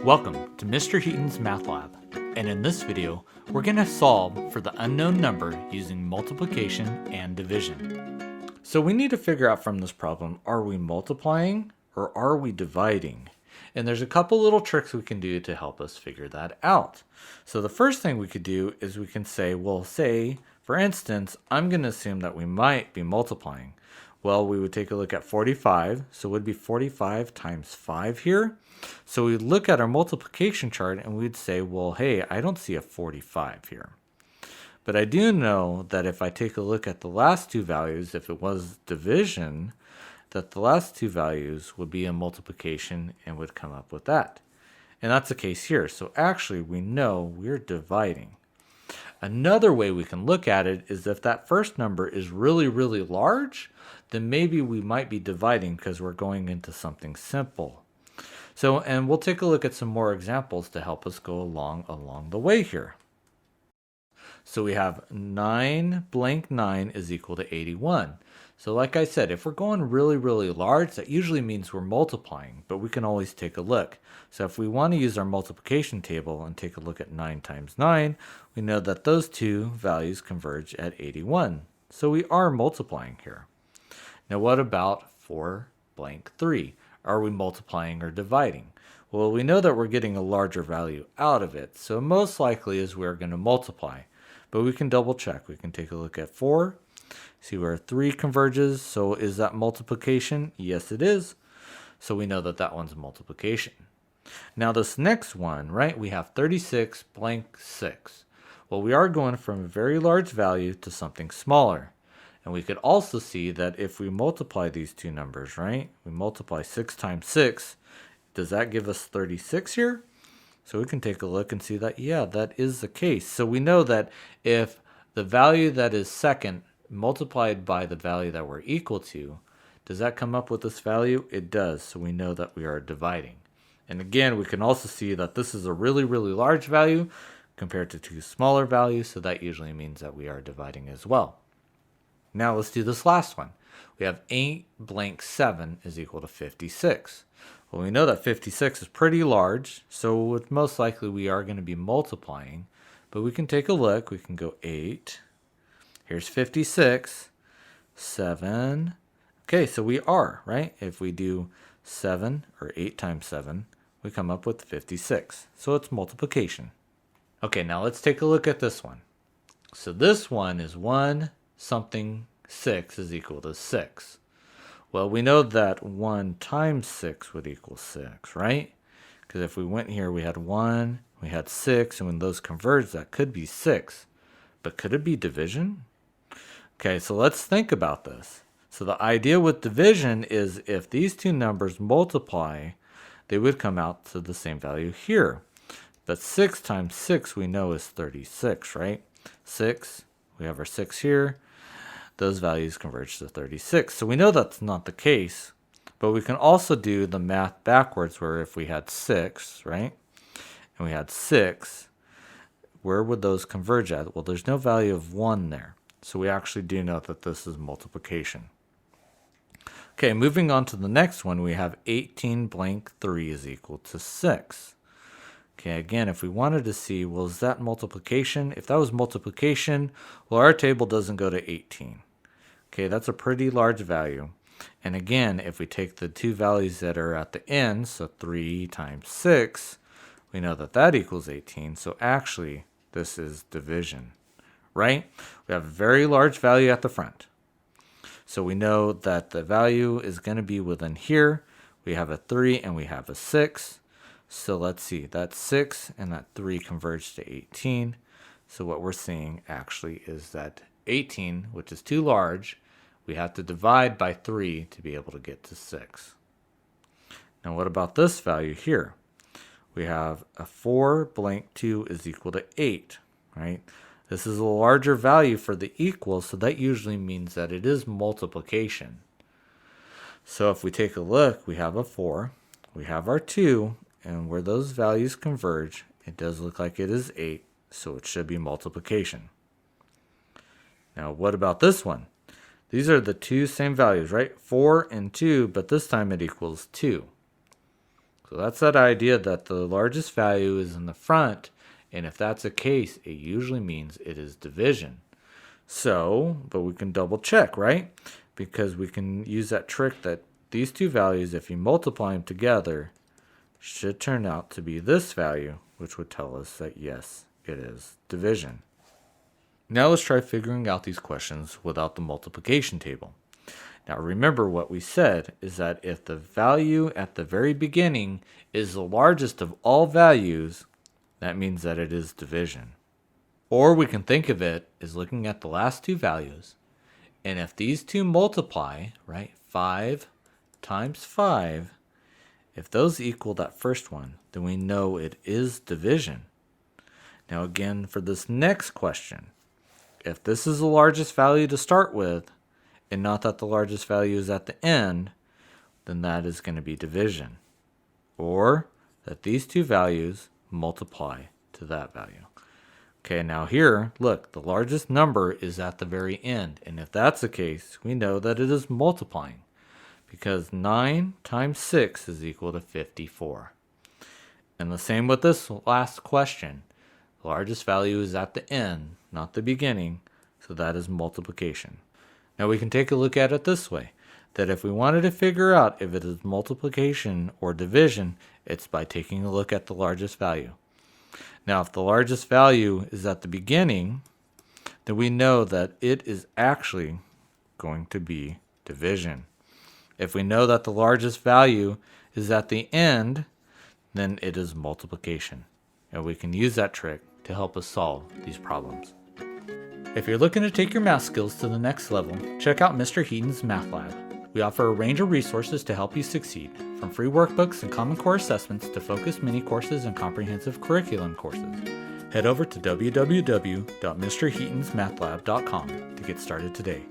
Welcome to Mr. Heaton's Math Lab, and in this video, we're going to solve for the unknown number using multiplication and division. So we need to figure out from this problem, are we multiplying or are we dividing? And there's a couple little tricks we can do to help us figure that out. So the first thing we could do is we can say, well, say, for instance, I'm going to assume that we might be multiplying. Well, we would take a look at 45, so it would be 45 times 5 here. So we'd look at our multiplication chart and we'd say, well, hey, I don't see a 45 here. But I do know that if I take a look at the last two values, if it was division, that the last two values would be a multiplication and would come up with that. And that's the case here. So actually, we know we're dividing. Another way we can look at it is if that first number is really, really large, then maybe we might be dividing because we're going into something simple. So, and we'll take a look at some more examples to help us go along the way here. So we have 9 blank 9 is equal to 81. So like I said, if we're going really, really large, that usually means we're multiplying, but we can always take a look. So if we want to use our multiplication table and take a look at 9 times 9, we know that those two values converge at 81. So we are multiplying here. Now what about 4 blank 3? Are we multiplying or dividing? Well, we know that we're getting a larger value out of it, so most likely is we're going to multiply. But we can double check. We can take a look at 4, see where 3 converges. So is that multiplication? Yes, it is. So we know that that one's multiplication. Now this next one, right, we have 36 blank 6. Well, we are going from a very large value to something smaller. And we could also see that if we multiply these two numbers, right, we multiply 6 times 6, does that give us 36 here? So we can take a look and see that, yeah, that is the case. So we know that if the value that is second multiplied by the value that we're equal to, does that come up with this value? It does. So we know that we are dividing. And again, we can also see that this is a really, really large value compared to two smaller values. So that usually means that we are dividing as well. Now let's do this last one. We have 8 blank 7 is equal to 56. Well, we know that 56 is pretty large, so most likely we are going to be multiplying. But we can take a look. We can go 8. Here's 56. 7. Okay, so we are, right? If we do 7 or 8 times 7, we come up with 56. So it's multiplication. Okay, now let's take a look at this one. So this one is 1 something 6 is equal to 6. Well, we know that 1 times 6 would equal 6, right? Because if we went here, we had 1, we had 6, and when those converge, that could be 6. But could it be division? Okay, so let's think about this. So the idea with division is if these two numbers multiply, they would come out to the same value here. But 6 times 6 we know is 36, right? 6, we have our 6 here. Those values converge to 36. So we know that's not the case, but we can also do the math backwards where if we had 6, right, and we had 6, where would those converge at? Well, there's no value of 1 there. So we actually do know that this is multiplication. Okay, moving on to the next one, we have 18 blank 3 is equal to 6. Okay, again, if we wanted to see, well, is that multiplication? If that was multiplication, well, our table doesn't go to 18. Okay, that's a pretty large value. And again, if we take the two values that are at the end, so 3 times 6, we know that that equals 18. So actually, this is division, right? We have a very large value at the front. So we know that the value is going to be within here. We have a 3 and we have a 6. So let's see, that 6 and that 3 converge to 18. So what we're seeing actually is that 18, which is too large, we have to divide by 3 to be able to get to 6. Now what about this value here? We have a 4 blank 2 is equal to 8, right? This is a larger value for the equal, so that usually means that it is multiplication. So if we take a look, we have a 4, we have our 2, and where those values converge, it does look like it is 8, so it should be multiplication. Now, what about this one? These are the two same values, right? 4 and 2, but this time it equals 2. So that's that idea that the largest value is in the front, and if that's the case, it usually means it is division. So, but we can double check, right? Because we can use that trick that these two values, if you multiply them together, should turn out to be this value, which would tell us that yes, it is division. Now let's try figuring out these questions without the multiplication table. Now remember what we said is that if the value at the very beginning is the largest of all values, that means that it is division. Or we can think of it as looking at the last two values, and if these two multiply, right, 5 times 5, if those equal that first one, then we know it is division. Now again, for this next question, if this is the largest value to start with, and not that the largest value is at the end, then that is going to be division. Or that these two values multiply to that value. Okay, now here, look, the largest number is at the very end. And if that's the case, we know that it is multiplying, because 9 times 6 is equal to 54. And the same with this last question. The largest value is at the end, not the beginning, so that is multiplication. Now we can take a look at it this way, that if we wanted to figure out if it is multiplication or division, it's by taking a look at the largest value. Now if the largest value is at the beginning, then we know that it is actually going to be division. If we know that the largest value is at the end, then it is multiplication. And we can use that trick to help us solve these problems. If you're looking to take your math skills to the next level, check out Mr. Heaton's Math Lab. We offer a range of resources to help you succeed, from free workbooks and Common Core assessments to focused mini courses and comprehensive curriculum courses. Head over to www.mrheatonsmathlab.com to get started today.